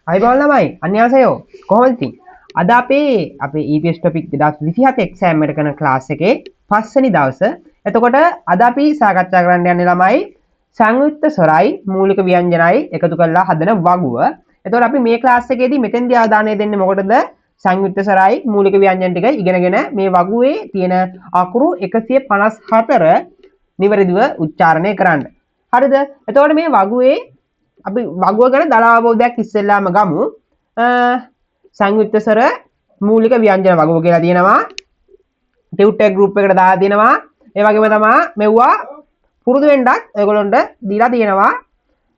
අයිබෝල් ළමයි අන්‍යසයෝ කොහොමද ඉතින් අද අපේ EPS topic 2027 exam එකට කරන class එකේ පස්වෙනි දවසේ එතකොට අද අපි සාකච්ඡා කරන්න යන්නේ ළමයි සංයුක්ත ස්වරයි මූලික ව්‍යංජනයි එකතු කරලා හදන වගුව. එතකොට අපි මේ class එකේදී මෙතෙන්දී අවධානය දෙන්නේ මොකටද? සංයුක්ත ස්වරයි මූලික ව්‍යංජන ටික ඉගෙනගෙන මේ වගුවේ තියෙන අකුරු 154 නිවැරදිව උච්චාරණය කරන්න. හරිද? එතකොට මේ වගුවේ අපි වගුව ගැන දල අවබෝධයක් ඉස්සෙල්ලාම ගමු. සංයුක්ත ස්වර මූලික ව්‍යංජන වගුව කියලා තියෙනවා. ටියුටර් ගෲප් එකට දාලා තියෙනවා. ඒ වගේම තමයි මෙවුවා පුරුදු වෙන්නත් ඔයගොල්ලන්ට දීලා තියෙනවා.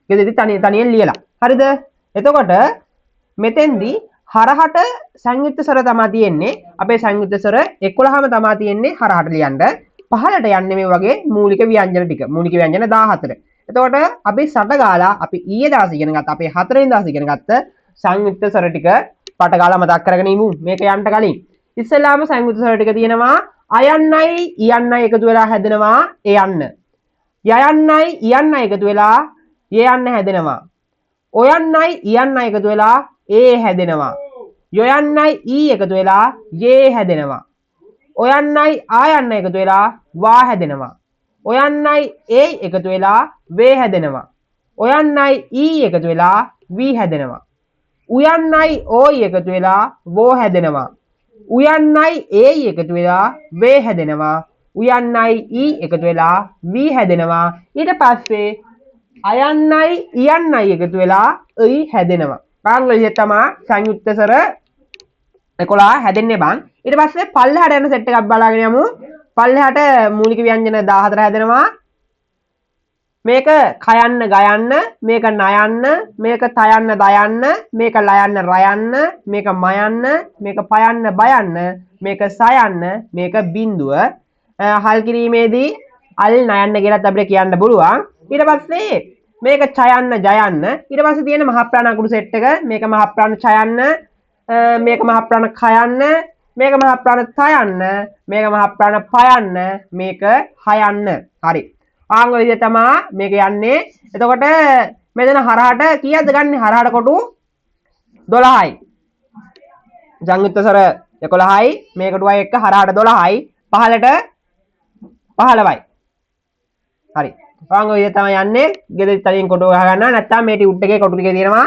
ගෙදරදි තනියෙන් ලියලා. හරිද? එතකොට මෙතෙන්දී හරහට සංයුක්ත ස්වර තමයි තියෙන්නේ. අපේ සංයුක්ත ස්වර 11ම තමයි තියෙන්නේ හරහට ලියන්න. පහළට යන්නේ මේ වගේ මූලික ව්‍යංජන ටික. මූලික ව්‍යංජන 14. එතකොට අපි සට ගාලා අපි ඊයේ දවසේ ඉගෙන ගත්ත අපේ 4 වෙනි දවසේ ඉගෙන ගත්ත සංයුක්ත ස්වර ටික පට ගාලා මතක් කරගෙන ඉමු. මේක යන්න කලින් ඉස්සෙල්ලාම සංයුක්ත ස්වර ටික තියෙනවා අයන්නයි ඉයන්නයි එකතු වෙලා හැදෙනවා එයන්න. යයන්නයි ඉයන්නයි එකතු වෙලා යයන්න හැදෙනවා. ඔයන්නයි ඉයන්නයි එකතු වෙලා ඒ හැදෙනවා. යොයන්නයි ඊ එකතු වෙලා යේ හැදෙනවා. ඔයන්නයි ආයන්න එකතු වෙලා වා හැදෙනවා. ඔයන්නයි ඒ එකතු වෙලා වේ හැදෙනවා. ඔයන්නයි ඊ එකතු වෙලා වී හැදෙනවා. උයන්නයි ඕයි එකතු වෙලා වෝ හැදෙනවා. උයන්නයි ඒයි එකතු වෙලා වේ හැදෙනවා. උයන්නයි ඊ එකතු වෙලා වී හැදෙනවා. ඊට පස්සේ අයන්නයි ඉයන්නයි එකතු වෙලා යි හැදෙනවා. පාංගලිය තමයි සංයුක්ත ස්වර 11 හැදෙන්නේ බං. ඊට පස්සේ පල්ලෙහාට යන සෙට් එකක් බලාගෙන යමු. පල්ලෙහාට මූලික ව්‍යංජන 14 හැදෙනවා. මේක කයන්න ගයන්න, මේක නයන්න, මේක තයන්න දයන්න, මේක ලයන්න රයන්න, මේක මයන්න, මේක පයන්න බයන්න, මේක සයන්න, මේක බිඳුව. හල් කිරීමේදී අල් නයන්න කියලාත් අපිට කියන්න පුළුවන්. ඊට පස්සේ මේක ඡයන්න ජයන්න. ඊට පස්සේ තියෙන මහ ප්‍රාණ අකුරු සෙට් එක. මේක මහ ප්‍රාණ ඡයන්න, මේක මහ ප්‍රාණ කයන්න, මේක මහ ප්‍රාණ තයන්න, මේක මහ ප්‍රාණ පයන්න, මේක හයන්න. හරි. ආංග විදිය තමයි මේක යන්නේ. එතකොට මෙතන හරහට කීයක්ද ගන්න? හරහට කොටු 12යි. සංයුක්ත ස්වර 11යි, මේ කොටුවයි එක්ක හරහට 12යි, පහළට 15යි. හරි. ආංග විදිය තමයි යන්නේ. ගෙදර තනියෙන් කොටු ගහ ගන්නවා. නැත්නම් මේ ටියුට් එකේ කොටු ටික තියෙනවා.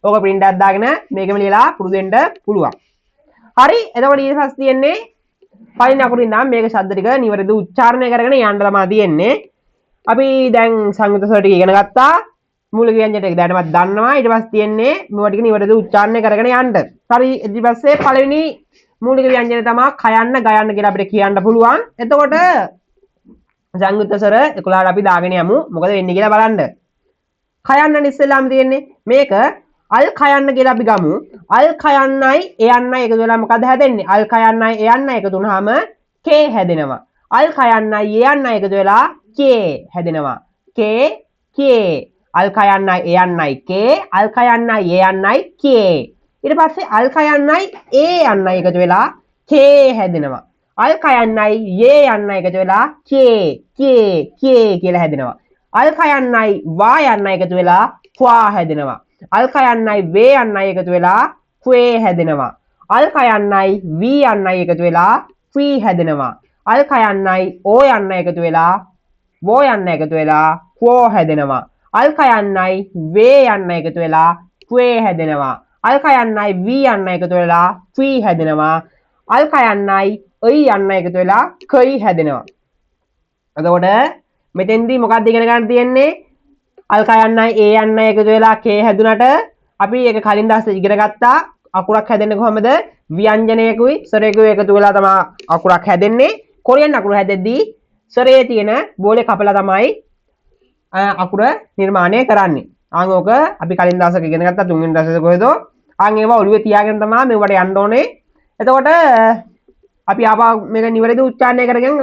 ඕක print එකක් දාගෙන මේකම ලියලා පුරුදු වෙන්න පුළුවන්. හරි. එතකොට ඊට පස්සේ තියෙන්නේ පළවෙනි අකුරින් නම් මේක ශබ්ද ටික නිවැරදිව උච්චාරණය කරගෙන යන්න තමයි තියෙන්නේ. අපි දැන් සංයුක්ත ස්වර ටික ඉගෙන ගත්තා. මූලික ව්‍යංජන ටික දැනටමත් දන්නවා. ඊට පස්සේ තියෙන්නේ මේවා ටික නිවැරදිව උච්චාරණය කරගෙන යන්න. හරි. ඊට පස්සේ පළවෙනි මූලික ව්‍යංජන තමයි කයන්න ගයන්න කියලා අපිට කියන්න පුළුවන්. එතකොට සංයුක්ත ස්වර 11ට අපි දාගෙන යමු. මොකද වෙන්නේ කියලා බලන්න. කයන්න ඉස්සෙල්ලාම තියෙන්නේ මේක අල් කයන්න කියලා අපි ගමු. අල් කයන්නයි එයන්නයි එකතු වෙලා මොකද හැදෙන්නේ? අල් කයන්නයි එයන්නයි එකතු වුනහම කේ හැදෙනවා. අල් කයන්නයි එයන්නයි එකතු වෙලා කේ හැදෙනවා. කේ කේ. අල් කයන්නයි එයන්නයි කේ. අල් කයන්නයි එයන්නයි කේ. ඊට පස්සේ අල් කයන්නයි ඒ යන්නයි එකතු වෙලා කේ හැදෙනවා. අල් කයන්නයි යේ යන්නයි එකතු වෙලා කේ කේ කේ කියලා හැදෙනවා. අල් කයන්නයි වා යන්නයි එකතු වෙලා ක්වා හැදෙනවා. අල් කයන්නයි වේ යන්නයි එකතු වෙලා ක්වේ හැදෙනවා. අල් කයන්නයි වී යන්නයි එකතු වෙලා ක්වී හැදෙනවා. අල් කයන්නයි ඕ යන්නයි එකතු වෙලා වෝ යන්නයි එකතු වෙලා ක්වෝ හැදෙනවා. අල් කයන්නයි වේ යන්නයි එකතු වෙලා ක්වේ හැදෙනවා. අල් කයන්නයි වී යන්නයි එකතු වෙලා ක්වී හැදෙනවා. අල් කයන්නයි යි යන්නයි එකතු වෙලා කයි හැදෙනවා. එතකොට මෙතෙන්දී මොකක්ද ඉගෙන ගන්න තියෙන්නේ? අල් කයන්නයි ඒ යන්නයි එකතු වෙලා කේ හැදුනට අපි ඒක කලින් දවසේ ඉගෙන ගත්තා. අකුරක් හැදෙන්නේ කොහමද? ව්‍යංජනයකුයි ස්වරයකුයි එකතු වෙලා තමයි අකුරක් හැදෙන්නේ. කොරියන් අකුර හැදෙද්දී ස්වරයේ තියෙන බෝලේ කපලා තමයි අකුර නිර්මාණය කරන්නේ. ආන් ඕක අපි කලින් දවසක ඉගෙන ගත්තා. තුන්වෙනි දවසේ කොහෙද? ආන් ඒවා ඔළුවේ තියාගෙන තමයි මේවට යන්න ඕනේ. එතකොට අපි ආපහු මේක නිවැරදිව උච්චාරණය කරගෙන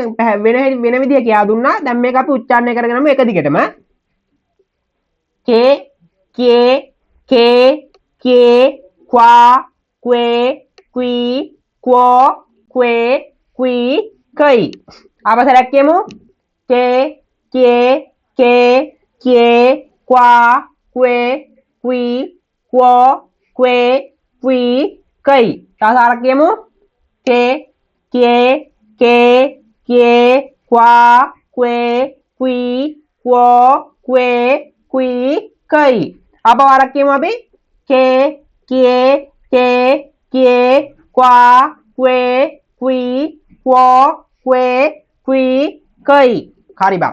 වෙන විදිය කියලා දුන්නා. දැන් මේක අපි උච්චාරණය කරගෙනම එක දිගටම के के क्वा क्वे क्वी क्वो क्वे क्वी कई आप सेलेक्ट के क्वा क्वे क्वी क्वो क्वे क्वी कई तව සාරක් කියමු के के के के क्वा क्वे क्वी क्वो क्वे क्वी कई apa वारක් කියමු අපි के के के के क्वा क्वे क्वी क्वो क्वे क्वी कई හරි බා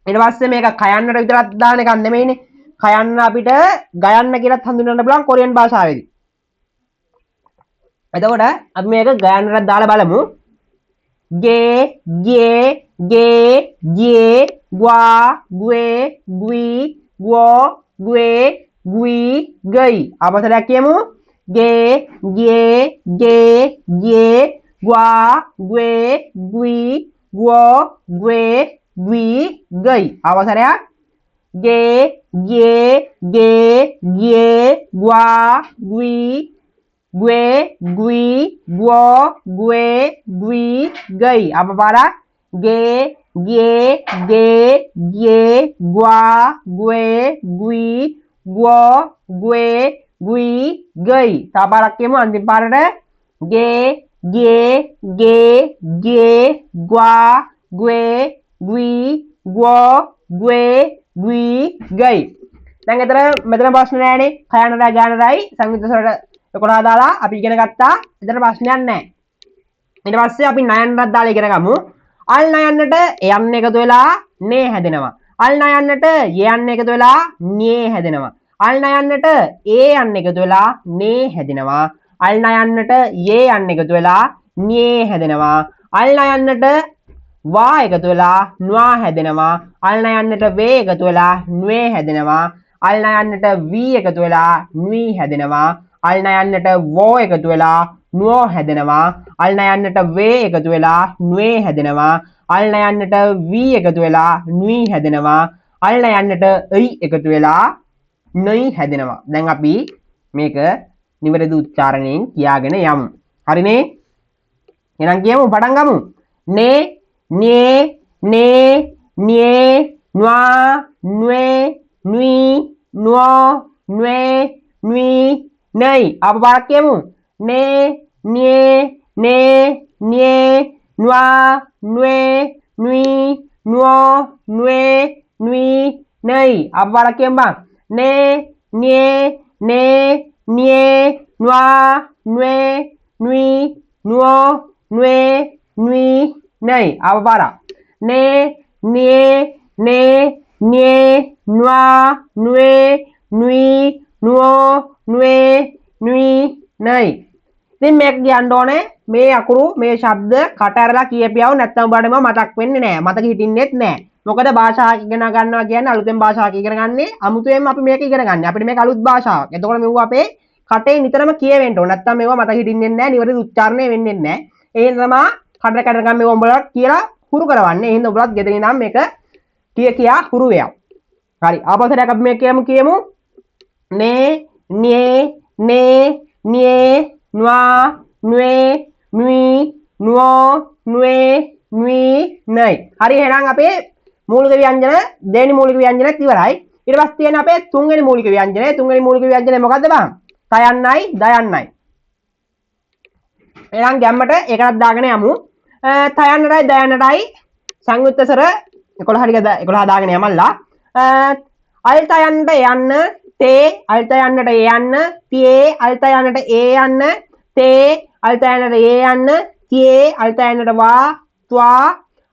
ඊට පස්සේ මේක කයන්නට විතරක් දාන එකක් නෙමෙයිනේ කයන්න අපිට ගයන්න කියලාත් හඳුන්වන්න පුළුවන් කොරියන් භාෂාවේදී එතකොට අපි මේක ගයන්නට දාලා බලමු गे गे गे गे ग्वा ग्वे ग्वी ग्वो ग्वे ग्वी गई අවසරයක් කියමු गे गे गे गे ग्वा ग्वे ग्वी ग्वो ग्वे ग्वी गई අවසරයක් गे गे गे गे ग्वा ग्वी ग्वे ग्वी ग्वो ग्वे ग्वी गई apa para गे गे गे गे ग्वा ग्वे ग्वी ग्वो ग्वे ग्वी गई sabarak කියමු අන්තිම පාරට गे गे गे गे ग्वा ग्वे ग्वी ग्वो ग्वे ग्वी गई දැන් එතන මෙතන ප්‍රශ්න නෑනේ කයනරයි ගානරයි සංයුක්ත ස්වරට කොටා දාලා අපි ඉගෙන ගත්තා. එතන ප්‍රශ්නයක් නැහැ. ඊට පස්සේ අපි නයන්නත් දාලා ඉගෙන ගමු. අල් නයන්නට යන්න එකතු වෙලා නේ හැදෙනවා. අල් නයන්නට යන්න එකතු වෙලා නේ හැදෙනවා. අල් නයන්නට ඒ යන්න එකතු වෙලා නේ හැදෙනවා. අල් නයන්නට යේ යන්න එකතු වෙලා නේ හැදෙනවා. අල් නයන්නට වා එකතු වෙලා න්වා හැදෙනවා. අල් නයන්නට වේ එකතු වෙලා න්වේ හැදෙනවා. අල් නයන්නට වී එකතු වෙලා න්වී හැදෙනවා. අල් නයන්නට වෝ එකතු වෙලා නුවෝ හැදෙනවා අල් නයන්නට වේ එකතු වෙලා නුවේ හැදෙනවා අල් නයන්නට වී එකතු වෙලා නුයි හැදෙනවා අල් නයන්නට යි එකතු වෙලා නයි හැදෙනවා දැන් අපි මේක නිවැරදි උච්චාරණයෙන් කියාගෙන යමු හරිනේ එහෙනම් කියමු පටන් ගමු නේ නේ නේ නේ න්වා න්වේ නුයි නුවෝ න්වේ නුයි नहीं अब बात කියමු ने ने ने ने नुआ नुए नुई नुओ नुए नुई नहीं अब बात කියමු බං ने ने ने ने नुआ नुए नुई नुओ नुए नुई नहीं अब बात ने ने ने ने नुआ नुए नुई नुओ නුවේ නුයි නයි ඉතින් මේක කියන්න ඕනේ මේ අකුරු මේ ශබ්ද කට ඇරලා කියපියව නැත්නම් ඔබට මතක් වෙන්නේ නැහැ මතක හිටින්නෙත් නැහැ මොකද භාෂාවක් ඉගෙන ගන්නවා කියන්නේ අලුතෙන් භාෂාවක් ඉගෙන ගන්නේ අමුතුවෙන්ම අපි මේක ඉගෙන ගන්න අපිට මේක අලුත් භාෂාවක් එතකොට මෙව අපේ කටේ නිතරම කියවෙන්න ඕන නැත්නම් මේවා මතක හිටින්නේ නැහැ නිවැරදි උච්චාරණය වෙන්නේ නැහැ ඒ නිසා කඩ කඩ ගන්න මේව උඹලට කියලා හුරු කරවන්නේ එහෙනම් ඔබලත් ගෙදර ඉඳන් මේක කියා හුරු වෙයව හරි ආපස්සට අපි මේක කියමු නේ ने ने ने नुआ नुए नुई नुओ नुए नुई नई හරි එහෙනම් අපේ මූලික ව්‍යංජන දෙවෙනි මූලික ව්‍යංජනත් ඉවරයි ඊට පස්සේ තියෙන අපේ තුන්වෙනි මූලික ව්‍යංජනය තුන්වෙනි මූලික ව්‍යංජනය මොකද්ද බං තයන්නයි දයන්නයි එහෙනම් ගැම්මට ඒකටත් දාගෙන යමු තයන්නටයි දයන්නටයි සංයුක්ත ස්වර 11 හරි 11 දාගෙන යමල්ලා අල් තයන්නට යන්න ते අල්ත යන්නට ඒ යන්න තියේ අල්ත යන්නට ඒ යන්න තේ අල්ත යන්නට ඒ යන්න තියේ අල්ත යන්නට වා ත්වා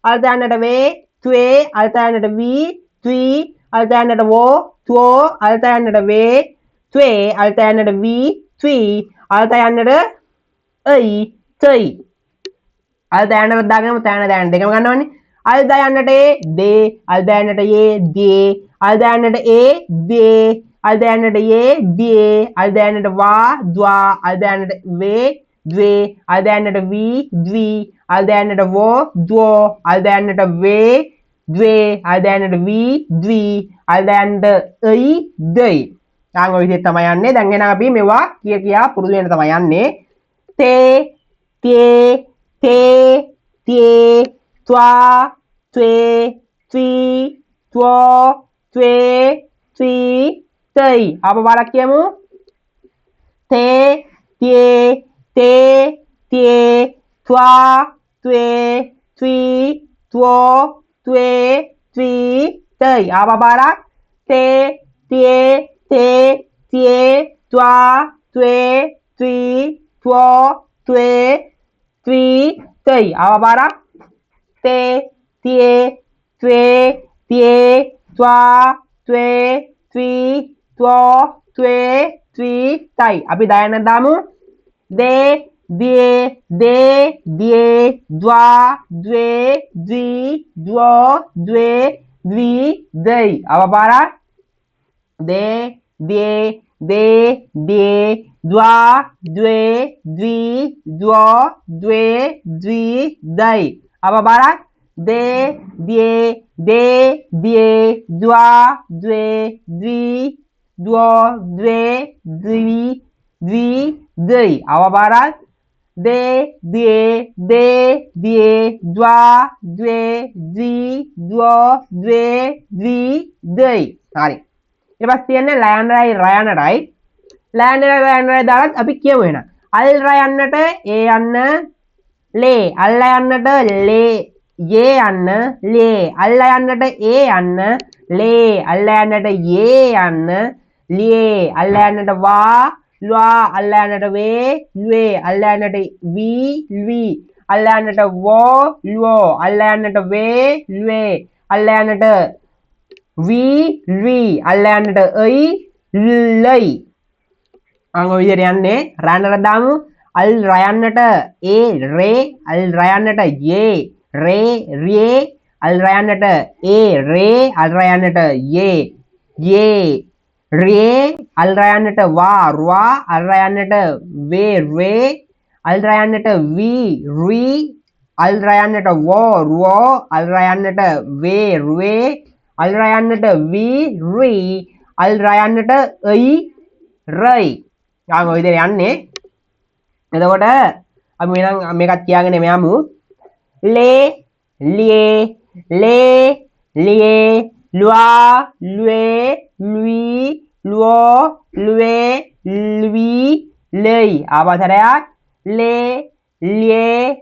අල්ත යන්නට වේ ත්වේ අල්ත යන්නට වී ත්වී අල්ත යන්නට වෝ ත්වෝ අල්ත යන්නට වේ ත්වේ අල්ත යන්නට වී ත්වී අල්ත යන්නට අයි තයි අල්ත යන්නට දාගෙනම තයන දැන දෙකම ගන්නවනේ අල්ත යන්නට ඒ දේ අල්ත යන්නට ඒ දේ අල්ත යන්නට ඒ දේ අල්දයන්නට ඒ දියේ අල්දයන්නට වා द्वा අල්දයන්නට වේ द्वे අල්දයන්නට වී द्वी අල්දයන්නට වෝ द्वो අල්දයන්නට වේ द्वे අල්දයන්නට වී द्वी අල්දයන්නට අයි දයි දැන් ඔය විදිහට තමයි යන්නේ දැන් එහෙනම් අපි මේවා කියා පුරුදු වෙන්න තමයි යන්නේ තේ තේ තේ තේ ත්වා ත්වේ ත්වී ත්වෝ ත්වේ ත්වී තයි apa barak කියමු thế tie tê tie toa tuê tui tuo tuê tui tơi apa barak tê tie tê tie toa tuê tui tuo tuê tui tơi apa barak tê tie tuê tie toa tuê tui tuo tuê tui tයි අපි දයන්න දාමු दे दिए दे दिए द्वा द्वे द्वि द्वो द्वे द्वि द्वै apa barak दे दिए दे दिए द्वा द्वे द्वि द्वो द्वे द्वि द्वै apa barak दे दिए दे दिए द्वा द्वे द्वि द्वो द्वे द्वि द्वि द्वै apa barak दे दिए द्वा द्वे द्वि द्वो द्वे द्वि द्वै හරි ඊට පස්සේ තියන්නේ ලයනරයි රයනරයි ලයනරයි දාලත් අපි කියමු එහෙනම් අල් රයන්නට ඒ යන්න ලේ අල්ල යන්නට ලේ යේ යන්න ලේ අල්ල යන්නට ඒ යන්න ලේ අල්ල යන්නට යේ යන්න ලියේ අල්ල යන්නට වා ල්වා අල්ල යන්නට වේ ල්වේ අල්ල යන්නට වී ල්වී අල්ල යන්නට වෝ ල්වෝ අල්ල යන්නට වේ ල්වේ අල්ල යන්නට වී ල්වී අල්ල යන්නට අයි ලයි අංග විදියට යන්නේ රයන්නට දාමු අල් රයන්නට ඒ රේ අල් රයන්නට යේ රේ රියේ අල් රයන්නට ඒ රේ අල් රයන්නට යේ යේ रे अलरायන්නට वा රුවා अलरायන්නට वे रे अलरायන්නට वी री अलरायන්නට वो रुओ अलरायන්නට वे रुवे अलरायන්නට वी री अलरायන්නට अई रई යාම ඔය විදිහට යන්නේ එතකොට අපි මේකත් කියාගෙන යමු ले लिए ले लिए लुआ लुए lui luo lue lui lei apa sarayak le lie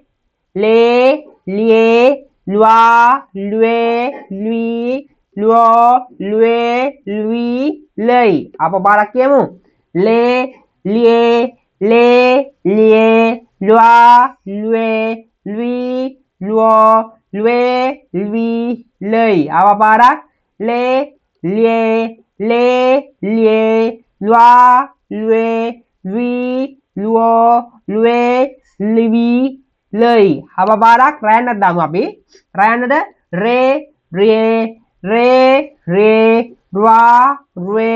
le lie lua lue lui luo lue lui lei apa barak කියමු le lie le lie lua lue lui luo lue lui lei apa barak le lie ले लिए लुआ लुए Louis Luo लुए Levi लई apa barak රයන්නට දාමු අපි රයන්නට रे रे रे रे रुआ रुए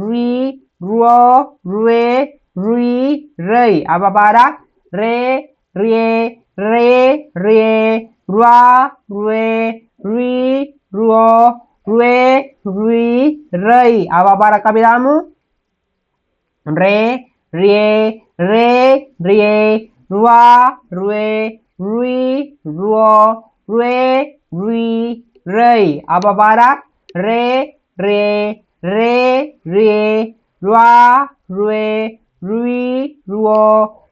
री रुओ रुए रुई रई apa barak रे रे रे रे रुआ रुए री रुओ रुए रुई रई apa barak kami damu re rie re rie rua rue rui ruo rue rui rei apa barak re re re rie rua rue rui ruo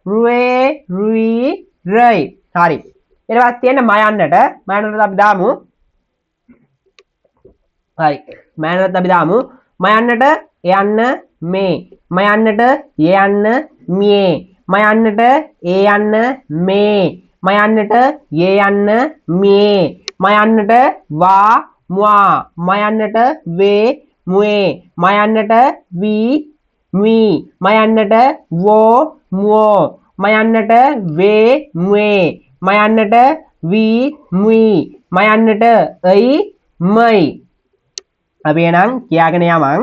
rue rui rei hari ඊට පස්සේ තියෙන මයන්නට අපි දාමු හරි මයන්නට අපි දාමු මයන්නට යන්න මේ මයන්නට යන්න මියේ මයන්නට ඒ යන්න මේ මයන්නට යේ යන්න මියේ මයන්නට වා මුවා මයන්නට වේ මුවේ මයන්නට වී මුයි මයන්නට වෝ මුවෝ මයන්නට වේ මුවේ මයන්නට වී මුයි මයන්නට අයි මයි අපි එනම් කියාගෙන යමන්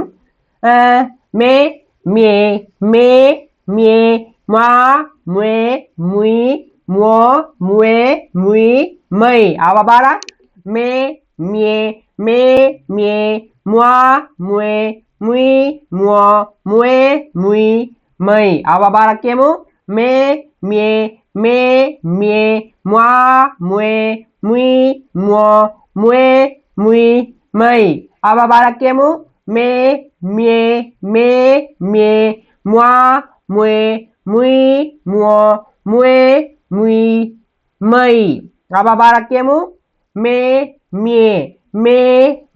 මේ මියේ මේ මියේ මා මුවේ මුයි මුවෝ මුවේ මුයි මයි apa barak මේ මියේ මේ මියේ මුවා මුවේ මුයි මුවෝ මුවේ මුයි මයි apa barak කියමු මේ මියේ මේ මියේ මුවා මුවේ මුයි මුවෝ මුවේ මුයි මයි apa barak කියමු මේ මියේ මේ මියේ මුවා mue, mui, muo, mue, mui, mei. Apa barak කියමු? me, mie, me,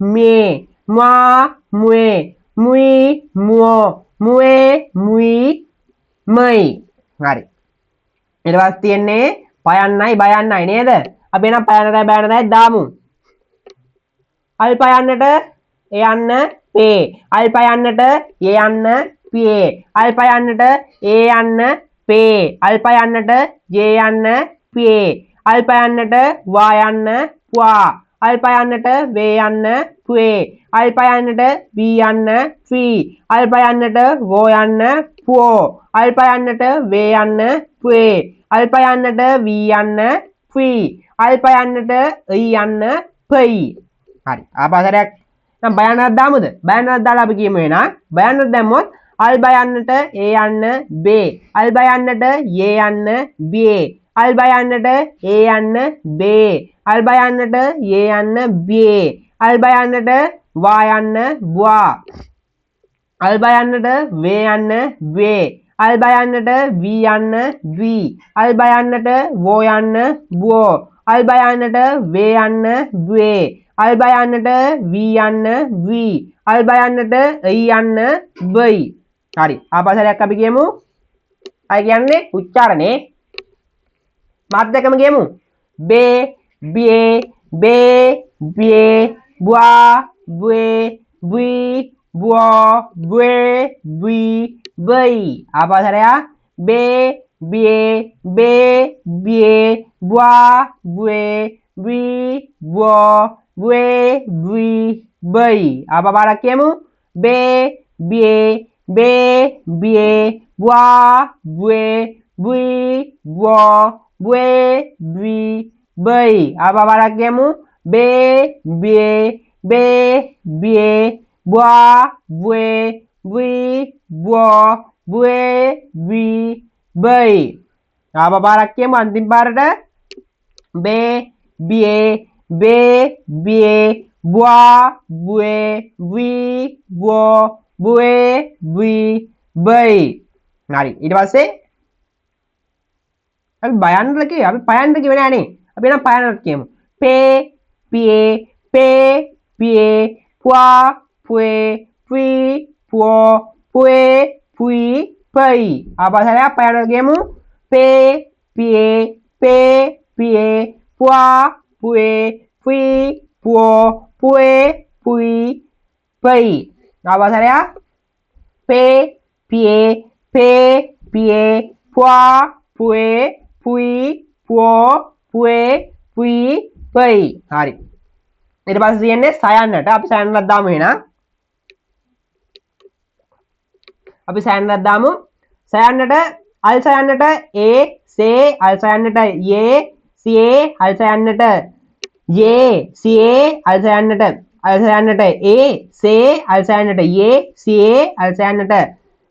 mie, mua, mue, mui, muo, mue, mui, mei. හරි. ඊට පස්සේ තියෙන්නේ පයන්නයි බයන්නයි නේද? අපි එහෙනම් පයන්නයි බයන්නයි දාමු. අල් පයන්නට ඒ යන්න පේ. අල් පයන්නට ඒ යන්න පියේ. අල් පයන්නට ඒ යන්න පේ. අල් පයන්නට යේ යන්න පියේ. අල් පයන්නට වා යන්න පුවා. අල් පයන්නට වේ යන්න පුවේ. අල් පයන්නට වී යන්න ෆී. අල් පයන්නට වෝ යන්න පුවෝ. අල් පයන්නට වේ යන්න පුවේ. අල් පයන්නට වී යන්න ෆී. අල් පයන්නට යි යන්න පයි. හරි. ආපස්සට නම් බයන්නක් දාමුද? බයන්නක් දාලා අපි කියමු එනා. බයන්නක් දැම්මොත් අල් බයන්නට ඒ යන්න බේ. අල් බයන්නට යේ යන්න බියේ. අල් බයන්නට ඒ යන්න බේ. අල් බයන්නට යේ යන්න බියේ. අල් බයන්නට වා යන්න බුවා. අල් බයන්නට වේ යන්න වේ. අල් බයන්නට වී යන්න වී. අල් බයන්නට වෝ යන්න බුවෝ. අල් බයන්නට වේ යන්න වේ. අල් බයන්නට වී යන්න වී. අල් බයන්නට යි යන්න බයි. හරි. ආපස්සට අපි කියමු. අය කියන්නේ උච්චාරණේ. මාත් දෙකම කියමු. බේ, බියේ, බේ, බියේ, බුවා, බුවේ, බුයි, බුවෝ, බුවේ, බුයි, බයි. ආපස්සට බේ, බියේ, බේ, බියේ, බුවා, බුවේ, බුයි, බුවෝ, bué, bui, bui. Apa barak කියමු? Be, bie, be, bie, bua, bue, bui, buo, bue, bui, bui. Apa barak කියමු? Be, bie, be, bie, bua, bue, bui, buo, bue, bui, bui. Apa barak කියමු අන්තිම පාරට? Be, bie, be, bie, bua, bue, bui, buo, bue, bui, bui. හරි. ඊට පස්සේ අපි බයන්නල කිව්වේ. අපි පයන්න කිව්වේ නෑනේ. අපි එහෙනම් පයන්නට කියමු. පේ, පියේ, පේ, පියේ, පුවා, පුවේ, පුයි, පුවෝ, පුවේ, පුයි, පයි. ආපස්සට පයන්නට කියමු. පේ, පියේ, පේ, පියේ, පුවා, පුවේ, පුයි, පුවෝ, පුවේ, පුයි, පයි. ආපස්සට පේ, පියේ, පේ, පියේ, පුවා, පුවේ, පුයි, පුවෝ, පුවේ, පුයි, පයි. හරි. ඊට පස්සේ තියෙන්නේ සයන්නට. අපි සයන්නට දාමු එහෙනම්. අපි සයන්නට දාමු. සයන්නට අල් සයන්නට ඒ, සේ, අල් සයන්නට යේ, සියේ, අල් සයන්නට යේ, සියේ, අල් සයන්නට ඒ, සේ, අල් සයන්නට යේ, සියේ, අල් සයන්නට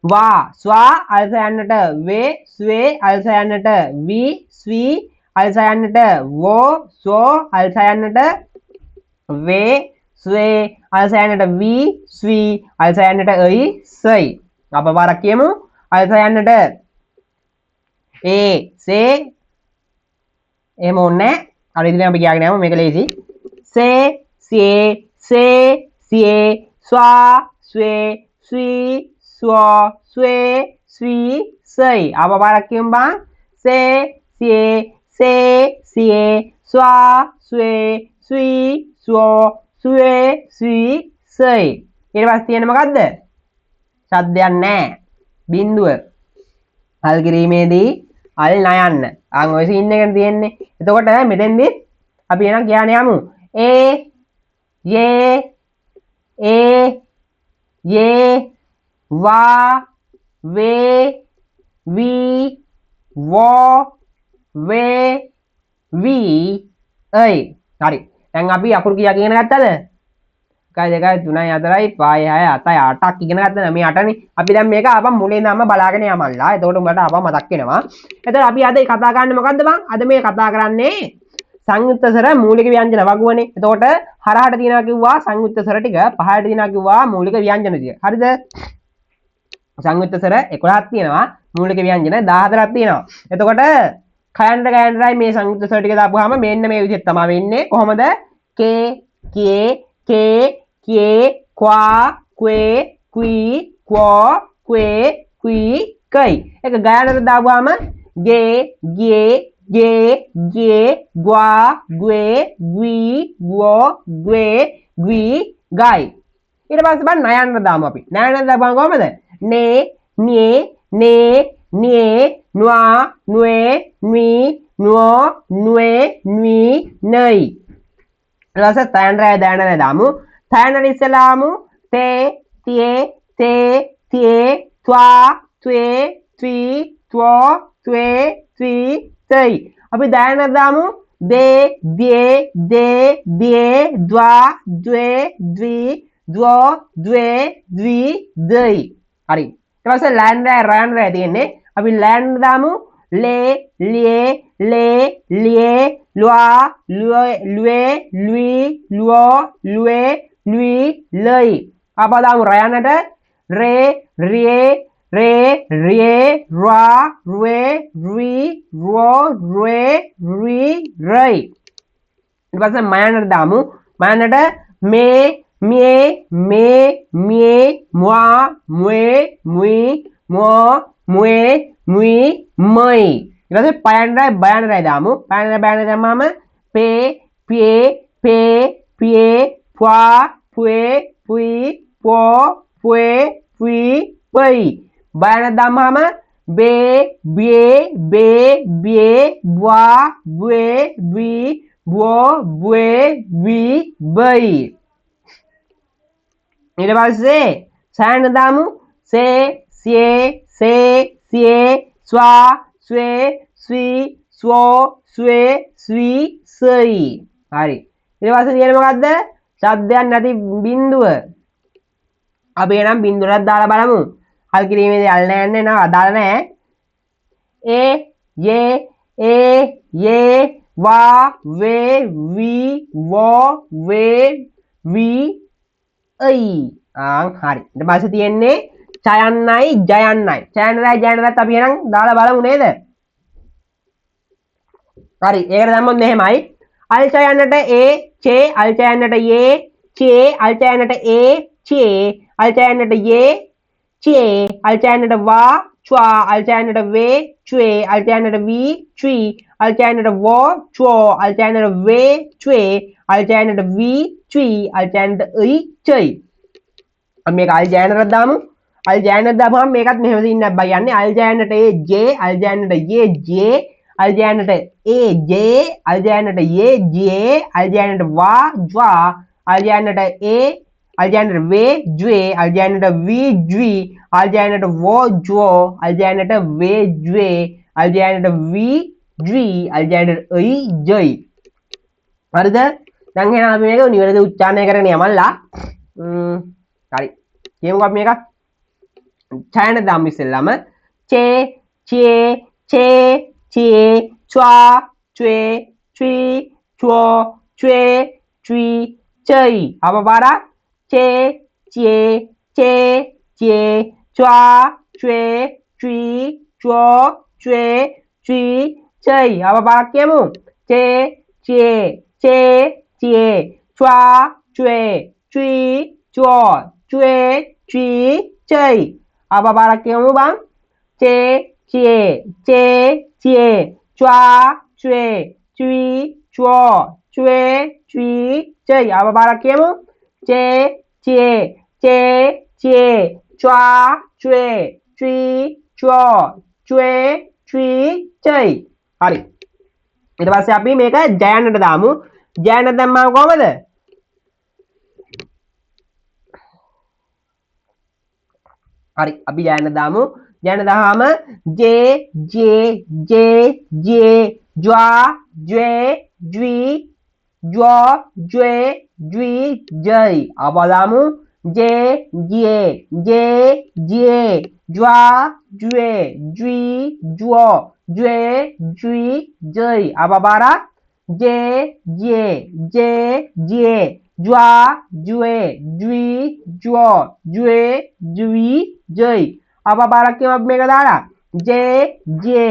වා, ස්වා, අල් සයන්නට වේ, ස්වේ, අල් සයන්නට වී, ස්වී, අල් සයන්නට වෝ, සෝ, අල් සයන්නට වේ, ස්වේ, අල් සයන්නට වී, ස්වී, අල් සයන්නට යි, සයි. අප පාරක් කියමු. අල් සයන්නට ඒ, සේ, එහෙම ඕනේ නැහැ. අර ඉතින් අපි කියාගෙන යමු මේක ලේසි. සේ, සියේ, සේ, සියේ, ස්වා, ස්වේ, ස්වී, ස්වෝ, ස්වේ, ස්වී, සයි. අප පාරක් කියමු බං. සේ, සියේ, සේ, සියේ, ස්වා, ස්වේ, ස්වී, ස්වෝ, ස්වේ, ස්වී, සයි. ඊට පස්සේ තියෙන්නේ මොකද්ද? ශබ්දයක් නැහැ. බිඳුව. අල් කිරීමේදී අල් නයන්න. අන් ඔය සීන් එකෙන් තියෙන්නේ. එතකොට මෙතෙන්දි අපි එනම් කියන්න යමු. ඒ, යේ, ඒ, යේ, වා, වේ, වී, වෝ, වේ, වී, අයි. හරි. දැන් අපි අකුරු කීයක් ඉගෙන ගත්තද? 1 2 3 4 5 6 7 8ක් ඉගෙන ගත්තා. මේ 8නේ. අපි දැන් මේක ආපහු මුලින් ඉඳන්ම බලාගෙන යමල්ලා. එතකොට උඹට ආපහු මතක් වෙනවා. එතකොට අපි අද කතා කරන්නේ මොකද්ද බං? අද මේ කතා කරන්නේ සංයුක්ත ස්වර මූලික ව්‍යංජන වගුවනේ. එතකොට හරහට තියනවා කිව්වා සංයුක්ත ස්වර ටික, පහළට තියනවා කිව්වා මූලික ව්‍යංජන ටික. හරිද? සංයුක්ත ස්වර 11ක් තියෙනවා. මූලික ව්‍යංජන 14ක් තියෙනවා. එතකොට කයන්ට ගයන්ටයි මේ සංයුක්ත ස්වර ටික දාපුවාම මෙන්න මේ විදිහට තමයි වෙන්නේ. කොහොමද? කේ කියේ කේ කියේ क्वा क्वे क्वी क्वो क्वे क्वी कई एक गयानට දාපුවාම गे गे गे गे ग्वा ग्वे ग्वी ग्वो ग्वे ग्वी गाई ඊට පස්සේ බලන්න නයන්න දාමු අපි නයන්න දාපුවාම කොහමද නේ නියේ නේ නියේ නුවා නුවේ නුයි නුවෝ නුවේ නුයි නයි ඊට පස්සේ තයන්රය දයන්න දාමු තයන්න ඉස්සලාමු ते तिये ते तिये त्वा त्वे त्वी त्वो त्वे त्वी तई अभी दायना दामु दे दिए दे दिए द्वा द्वे द्वी द्वो द्वे द्वी दई हरी terus land තියෙන්නේ අපි land දාමු ले लिए ले लिए lua lue lue lui luo lue lui लई apa damu rayanට re rie re rie ra rue ri ro rue ri rei ඊට පස්සේ මයන්ට දාමු මයන්ට me mie me mie moi mue mui mo mue mui moi ඊට පස්සේ පයන්ටයි බයන්ටයි දාමු පයන්ට බයන්ට දැම්මම pe pie pe pie pwa pue pui po pue pui pui bayan damam be bie be bie bua bue bui buo bue bui bui ඊට පස්සේ සයන් දාමු se sie se sie swa swe swi swo swe swi sei හරි ඊට පස්සේ තියෙන්නේ මොකද්ද ශබ්දයක් නැති බිඳුව අපි එනම් බිඳුවටත් දාලා බලමු හල් කිරීමේදී අල් නැන්නේ නෑ අදාළ නෑ ए ये ए ये वा वे वी वो वे वी ऐ හරි ඊට පස්සේ තියෙන්නේ චයන්නයි ජයන්නයි චයන්නයි ජයන්නත් අපි එනම් දාලා බලමු නේද හරි ඒකට දැම්මොත් මෙහෙමයි අල් චයන්නට ए che අල් චයන්නට ये che අල් චයන්නට ए che අල් චයන්නට ये che අල් චයන්නට वा chwa අල් චයන්නට वे chwe අල් චයන්නට vi chui අල් චයන්නට wo chwo අල් චයන්නට ve chwe අල් චයන්නට vi chui අල් චයන්නට ei chei අපි මේක අල් ජයන්නට දාමු අල් ජයන්නට දාපුවම මේකත් මෙහෙම දින්නක් බයි යන්නේ අල් ජයන්නට ඒ j අල් ජයන්නට ye j අල් ජයන්නට ඒ j අල් ජයන්නට ye j අල් ජයන්නට वा jwa අල් ජයන්නට ඒ අල් ජයන්නට ve jwe අල් ජයන්නට vi jwi අල් ජයන්නට wo jwo අල් ජයන්නට ve jwe අල් ජයන්නට vi jwi අල් ජයන්නට ei joi හරිද දැන් එහෙනම් අපි මේක නිවැරදි උච්චාරණය කරගෙන යමල්ලා හරි කියමුකෝ අපි මේක ඡායන දාමු ඉස්සෙල්ලාම che chie che chie chwa chwe chui chuo chwe chui chei apa bara che chie che chie chwa chwe chui chuo chwe chui chei apa bara කියමු che chie che chie chwa chwe chui chuo chwe chui chei apa bara කියමු bang che chie che chie chwa chwe chui chuo chwe chui chei apa bara කියමු che chie che chie chwa chwe chui chuo chwe chui chei හරි ඊට පස්සේ අපි මේක ජයන්නට දාමු ජයන්නට දැම්මම කොහමද හරි අපි ජයන්න දාමු ජයන්න දාම j j j j jwa jwe jwi jwo jwe jwi jai apa damu j je j je jwa jwe jwi jwo jwe jwi jai apa bara j je j je jwa jwe jwi jwo jwe jwi jai apa bara කියමු අපි මේක දාලා जे जे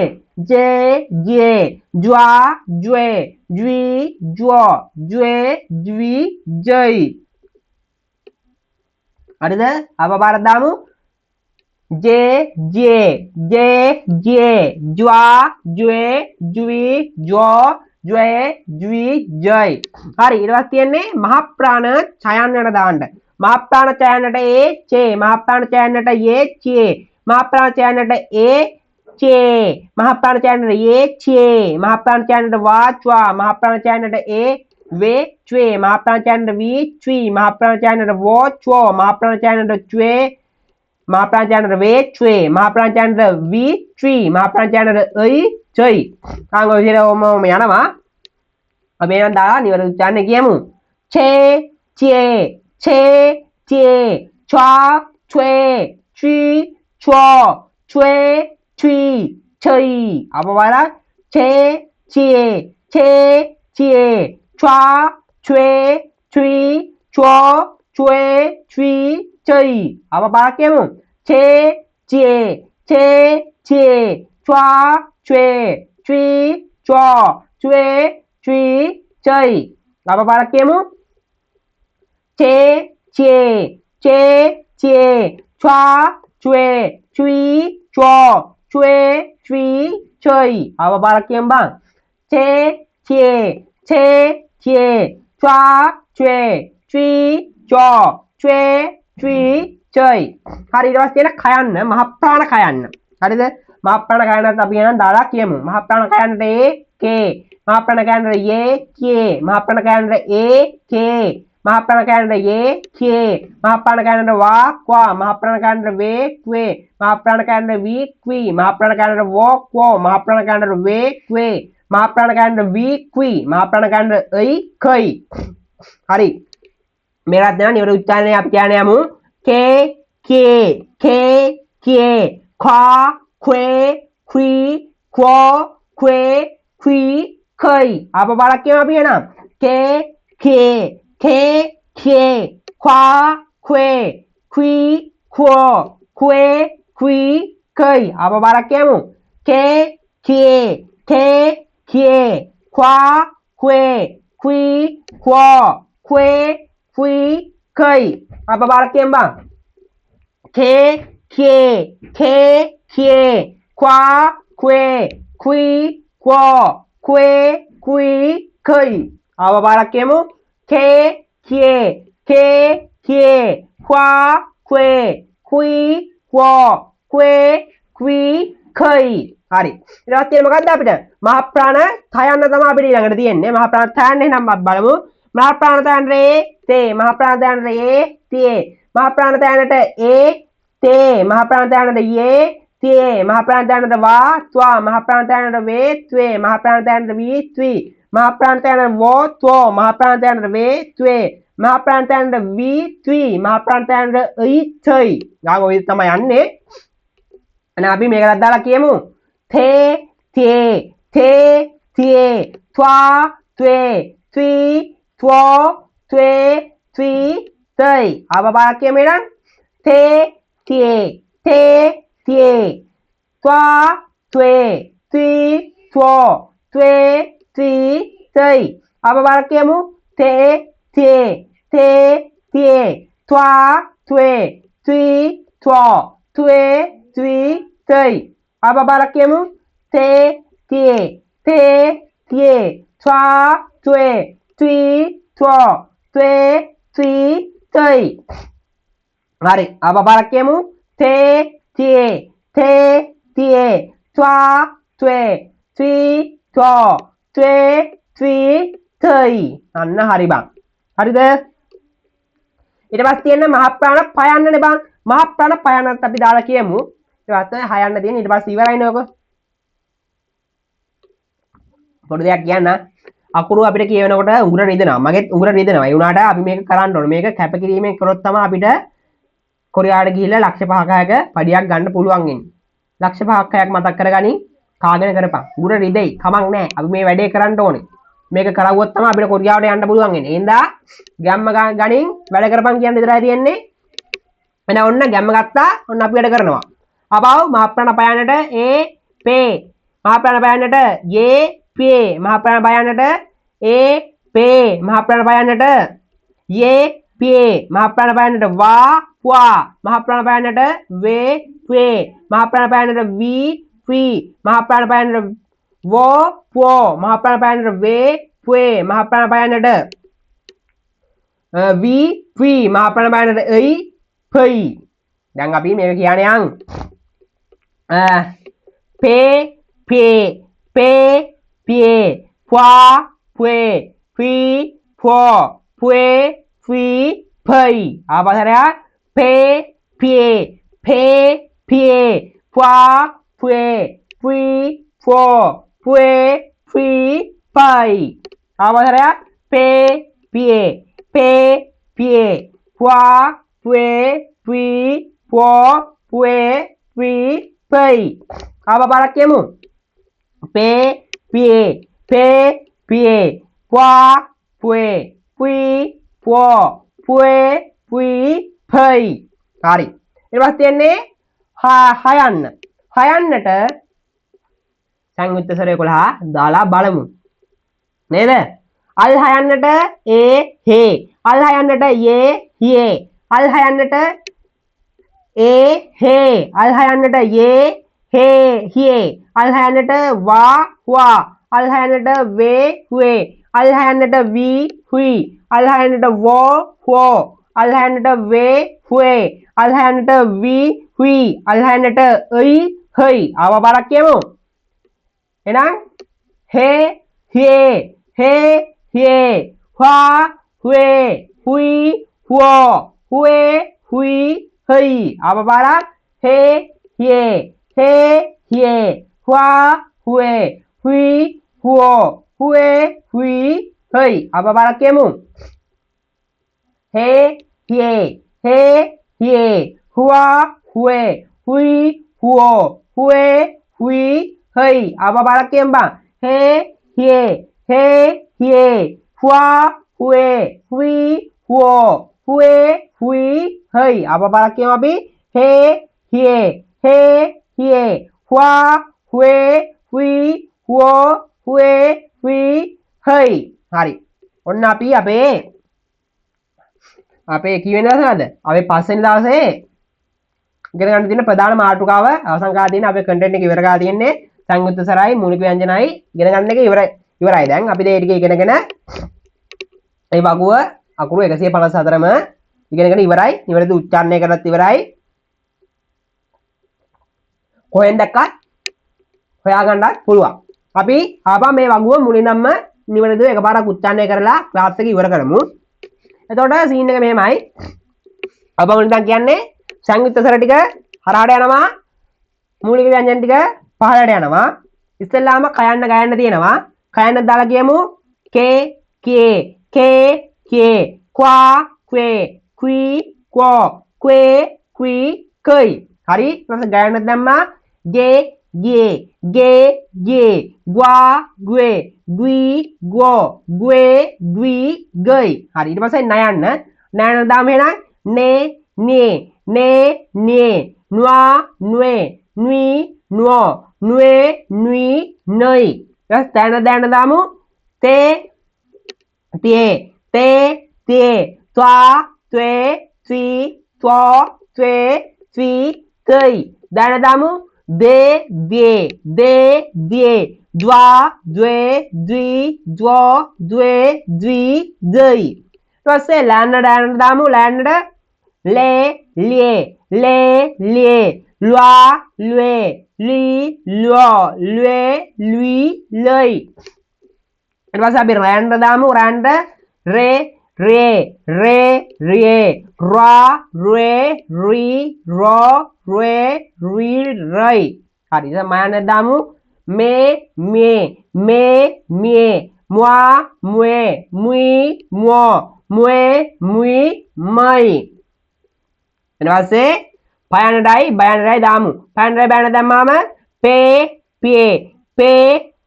जे जे ज्वा ज्वे ज्वी ज्वो ज्वे ज्वी जय හරිද අප පාරක් දාමු जे जे जे जे ज्वा ज्वे ज्वी ज्वो ज्वे ज्वी जय හරි ඊට පස්සේ තියෙන්නේ මහ ප්‍රාණ ඡයන්නට දාන්න මහ ප්‍රාණ ඡයන්නට ඒ චේ මහ ප්‍රාණ ඡයන්නට ඒ චේ මහ ප්‍රාණ ඡයන්නට ඒ චේ මහ ප්‍රාණ ඡයන්නට ඒ චේ මහ ප්‍රාණ ඡයන්නට වා ච්වා මහ ප්‍රාණ ඡයන්නට ඒ वे च्वे महाप्राण वी च्वी महाप्राण वो च्वो महाप्राण च्वे महाप्राण वे च्वे महाप्राण वी च्वी महाप्राण ऐ चै कांगो विषय ओम यानवा अब एना दाला निवर उच्चारण कियामु छे चे छे चे छ्वा छ्वे च्वी छ्वो छ्वे च्वी छै अब वाला छे चे छे चे छ्वा छ्वे च्वी छ्वो छ्वे च्वी चै अब बात केमु छे चे छे चे छ्वा छ्वे च्वी छ्वो छ्वे च्वी चै अब बात केमु छे चे छे चे छ्वा छ्वे च्वी छ्वो छ्वे च्वी चै अब बात केम बांग छे चे छे चे छ्वा छ्वे च्वी छ्वो छ्वे च्वी चै හරි ඊට පස්සේ තියෙන කයන්න මහ ප්‍රාණ කයන්න හරිද මහ ප්‍රාණ කයන්නත් අපි එහෙනම් දාලා කියමු මහ ප්‍රාණ කයන්නට ඒ කේ මහ ප්‍රාණ කයන්නට ඒ කේ මහ ප්‍රාණ කයන්නට ඒ කේ මහ ප්‍රාණ කයන්නට ඒ කේ මහ ප්‍රාණ කයන්නට වා क्वा මහ ප්‍රාණ කයන්නට वे क्वे මහ ප්‍රාණ කයන්නට वी क्वी මහ ප්‍රාණ කයන්නට वो क्वो මහ ප්‍රාණ කයන්නට वे क्वे मह प्राण कांड वी क्वी मह प्राण कांड ऐ खई हरी मेरा ध्यान इवर उच्चारण आप क्या नाम के के खा ख्वे ख्वी ख्वो ख्वे ख्वी खई आप बाला क्या भी है ना के खे ख्वा ख्वे ख्वी ख्वो ख्वे ख्वी खई आप बाला क्या मु के खे खे ख्वा ख्वे ख्वी ख्वो ख्वे ख्वी खई अब बार केम बा खे ख्वा ख्वे ख्वी ख्वो ख्वे ख्वी खई अब बार केम खे ख्वा ख्वे ख्वी ख्वो ख्वे ख्वी खई හරි ඊට පස්සේ මොකක්ද අපිට මහ ප්‍රාණ ථයන්න තමයි අපිට ඊළඟට තියෙන්නේ මහ ප්‍රාණ ථයන්න එහෙනම් අපි බලමු මහ ප්‍රාණ ථයන්න ඒ තේ මහ ප්‍රාණ ථයන්න ඒ තේ මහ ප්‍රාණ ථයන්නට ඒ තේ මහ ප්‍රාණ ථයන්නට ඒ තේ මහ ප්‍රාණ ථයන්නට වා ත්වා මහ ප්‍රාණ ථයන්නට वे त्वे මහ ප්‍රාණ ථයන්නට वी त्वी මහ ප්‍රාණ ථයන්නට वो त्वो මහ ප්‍රාණ ථයන්නට वे त्वे මහ ප්‍රාණ ථයන්නට वी त्वी මහ ප්‍රාණ ථයන්නට ऐ छै ගාව ඔය තමයි යන්නේ එහෙනම් අපි මේකට දාලා කියමු थे त्वा त्वे त्वी त्वो त्वे त्वी तै अब बात क्या मेरा थे त्वा त्वे त्वी त्वो त्वे त्वी तै अब बात क्या मु थे त्वा त्वे त्वी त्वो त्वे त्वी तै अब बार केमु थे त्वा त्वे त्वी त्वो त्वे त्वी तै हरी अब बार केमु थे त्वा त्वे त्वी त्वो त्वे त्वी तै අන්න හරි බං හරිද ඊට පස්සේ තියෙන මහ ප්‍රාණ පයන්නනේ බං මහ ප්‍රාණ පයන්නත් අපි දාලා කියමු ඊට හයන්න තියෙන ඊට පස්සේ ඉවරයිනේ ඔක පොඩි දෙයක් කියන්න අකුරු අපිට කියවනකොට උගුර රිදෙනවා මගෙත් උගුර රිදෙනවා ඒ වුණාට අපි මේක කරන්න ඕනේ මේක කැපකිරීමෙන් කරොත් තමයි අපිට කොරියාවට ගිහිල්ලා ලක්ෂ 5ක පඩියක් ගන්න පුළුවන් වෙන්නේ ලක්ෂ 5ක් මතක් කරගනි කාගෙන කරපන් උගුර රිදෙයි කමක් නැහැ අපි මේ වැඩේ කරන්න ඕනේ මේක කරවුවොත් තමයි අපිට කොරියාවට යන්න පුළුවන් වෙන්නේ එහෙනම් ගැම්ම ගණින් වැඩ කරපන් කියන විතරයි තියෙන්නේ එහෙනම් ඔන්න ගැම්ම ගත්තා ඔන්න අපි වැඩ කරනවා අබව මහ ප්‍රාණ පයන්නට ඒ පේ මහ ප්‍රාණ පයන්නට යේ පේ මහ ප්‍රාණ පයන්නට ඒ පේ මහ ප්‍රාණ පයන්නට යේ පේ මහ ප්‍රාණ පයන්නට වා වා මහ ප්‍රාණ පයන්නට වේ වේ මහ ප්‍රාණ පයන්නට වී වී මහ ප්‍රාණ පයන්නට වෝ වෝ මහ ප්‍රාණ පයන්නට වේ වේ මහ ප්‍රාණ පයන්නට වී වී මහ ප්‍රාණ පයන්නට එයි පෙයි දැන් අපි මේක කියන්නේ යන් පේ පේ පේ පේ ෆා ෆේ ෆී ෆෝ ෆේ ෆී ෆෙයි ආපස්සට පේ පේ පේ පේ ෆා ෆේ ෆී ෆෝ ෆේ ෆී ෆෙයි ආපස්සට පේ පේ පේ පේ ෆා ෆේ ෆී ෆෝ ෆේ ෆී ෆෙයි apa parak kamu p p p p qua pue pui po pue pui pei hari ඊට පස්සේ එන්නේ හයන්නට සංයුක්ත ස්වරය 11 දාලා බලමු නේද අල් හයන්නට ඒ හේ අල් හයන්නට යේ හියේ අල් හයන්නට ඒ හේ අල් හයන්නට යේ हे हिए अलहैनट वा हुआ अलहैनट वे हुए अलहैनट वी हुई अलहैनट वो हो अलहैनट वे हुए अलहैनट वी हुई अलहैनट ऐ हई आवा बारा केमो एना हे हिए हुआ हुए हुई हुओ हुए हुई हई आवा बारा हे हिए हे हिए हुआ हुए हुई हुओ हुए हुई हई apa para kemu हे हिए हुआ हुए हुई हुओ हुए हुई हई apa para kemba हे हिए हुआ हुए हुई हुओ हुए हुई हई apa para kemu abi हे हिए हुआ हुए हुई हुओ हुए हुई हई hari ඔන්න අපි අපේ කීවෙනි දවසේද අපි පස්වෙනි දවසේ ඉගෙන ගන්න තියෙන ප්‍රධාන මාතෘකාව අවසන් කරලා තියෙන අපේ කන්ටෙන්ට් එක ඉවර කරලා තියෙන්නේ සංයුක්ත සරයි මූලික ව්‍යංජනයි ඉගෙන ගන්න එක ඉවරයි දැන් අපි මේ ටික ඉගෙනගෙන මේ වගුව අකුරු 154ම ඉගෙනගෙන ඉවරයි නිවැරදි උච්චාරණය කරලත් ඉවරයි කොහෙන් දැක්කත් හොයාගන්නත් පුළුවන්. අපි ආපහු මේ වගුව මුලින්ම නිවැරදිව එකපාරක් උච්චාරණය කරලා ක්ලාස් එක ඉවර කරමු. එතකොට සීන් එක මෙහෙමයි. අප මුලින්ම කියන්නේ සංයුක්ත ස්වර ටික හරහාට යනවා. මූලික ව්‍යංජන ටික පහළට යනවා. ඉස්සෙල්ලාම කයන්න ගයන්න තියෙනවා. කයන්න දාලා කියමු කේ කියේ කේ කියේ ක්වා ක්වේ ක්වී කෝ ක්වේ ක්වී කයි. හරි. ඊට ගයන්න දැම්මා गे गे गे गे ग्वा ग्वे ग्वी ग्वो ग्वे ग्वी गई hari ඊට පස්සේ නයන්න දාම එහෙනම් නේ නියේ නේ නියේ නුවා නුවේ නුයි නුවෝ නුවේ නුයි නයි ඊට දැන දාමු තේ තියේ තේ තියේ ත්වා ත්වේ ත්වි ත්වෝ ත්වේ ත්වි කයි දැන දාමු दे दिए द्वा द्वे द्वि द्वो द्वे द्वि द्वि तो से लैंड दामु लैंड ले लिए लुआ लुए ली लुओ लुए लुई लई तो बस अभी लैंड दामु लैंड रे रे रा रे री रो रे री रई hari sama damu me mua mue mui muo mue mui mai එනවාසේ බයනඩයි දාමු පයනඩයි බයන දැම්මාම පේ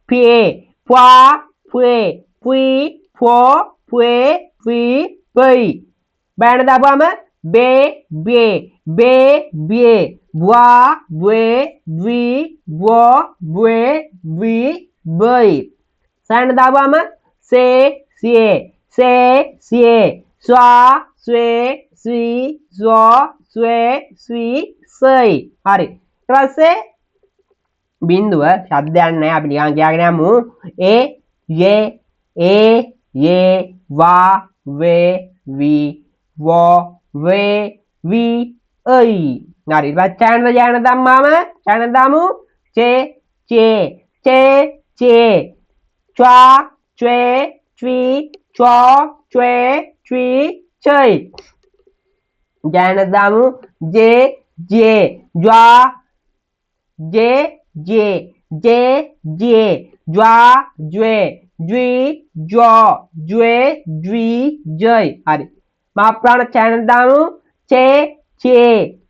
පියේ ෆා ෆුේ ෆුයි ෆෝ ෆුේ ෆුයි පයි බයන දාපුවාම बे बे बे बे बुआ बुए बुई बुओ बुए बुई बुई saya tahu ama se sie swa swe swi so swe swi sei hari ඊට පස්සේ බිඳුව ශබ්දයක් නැහැ අපි නිකන් කියාගෙන යමු ඒ යේ ඒ වා වේ වි වෝ වේ වි අයි හරි ඊට පස්සේ චාන දැම්මාම චාන දාමු චේ චේ චේ චේ chua chue chui cho chue chui chơi Janadamu je je jwa je je je je jwa jwe jwi jo jwe jwi jai hari maprana Janadamu che che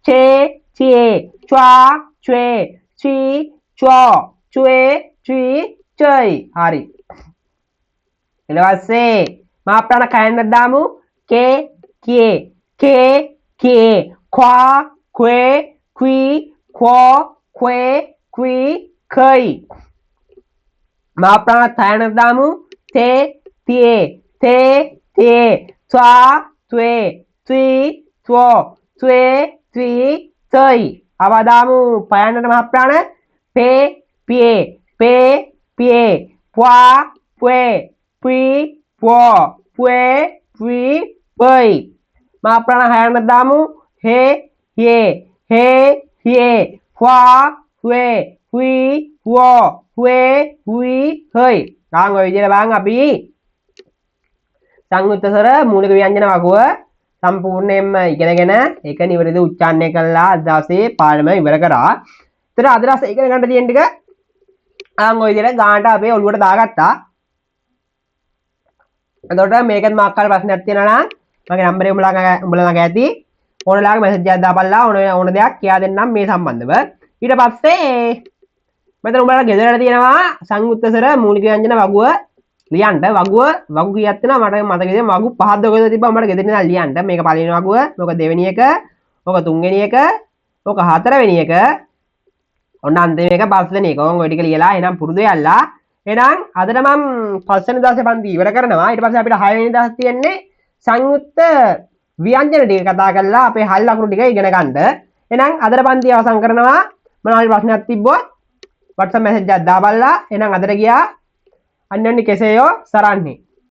che che chwa chue chui cho chue chui chơi hari ඊට පස්සේ මාප්‍රාණ කයන්න දාමු ke kie ke kie kwa kwe qui quo que qui kai මාප්‍රාණ තයන්න දාමු te tie te tie twa twe twi two twe twi tei apa දාමු පයන්නට මාප්‍රාණ pe pie pe pie pwa pwe pui po pue pui pui maprana hayana damu he hie hwa hue hui wo hue hui hei rồi ngồi විදියට බලන්න අපි සංයුක්ත ස්වර මූලික ව්‍යංජන වගුව සම්පූර්ණයෙන්ම ඉගෙනගෙන ඒක නිවැරදිව උච්චාරණය කළා අද දවසේ පාඩම ඉවර කරා. ඒතර අද දවසේ ඉගෙන ගන්න තියෙන ටික ඔය විදියට ගානට අපේ ඔළුවට දාගත්තා. එතකොට මේකත් මාක් කරලා ප්‍රශ්නයක් තියෙනවා නම් මගේ නම්බරේ උඹලා ළඟ ඇති ඕනලාගේ මැසේජ් එකක් දාපල්ලා ඕන දෙයක් කියා දෙන්නම් මේ සම්බන්ධව ඊට පස්සේ මෙතන උඹලා ගෙදරට තියෙනවා සංයුක්ත ස්වර මූලික ව්‍යංජන වගුව ලියන්න වගු කීයක් තියෙනවා මට මතක තියෙනවා වගු පහක් දොකද තිබ්බා මට ගෙදර ඉඳලා ලියන්න මේක පළවෙනි වගුව මොක දෙවෙනි එක මොක තුන්වෙනි එක මොක හතරවෙනි එක ඔන්න අන්තිම එක පස්වෙනි එක ඔය ටික ලියලා එහෙනම් පුරුදු වෙලා එහෙනම් අදට මම පස්වෙනි දවසේ පන්ති ඉවර කරනවා. ඊට පස්සේ අපිට 6 වෙනි දවස් තියෙන්නේ සංයුක්ත ව්‍යංජන ටික කතා කරලා අපේ හල් ලකුණු ටික ඉගෙන ගන්න. එහෙනම් අදට පන්ති අවසන් කරනවා. මොනවාරි ප්‍රශ්නයක් තිබ්බොත් WhatsApp message එකක් දාපල්ලා. එහෙනම් අදට ගියා අන්‍යන්නේ කෙසේයෝ සරන්නේ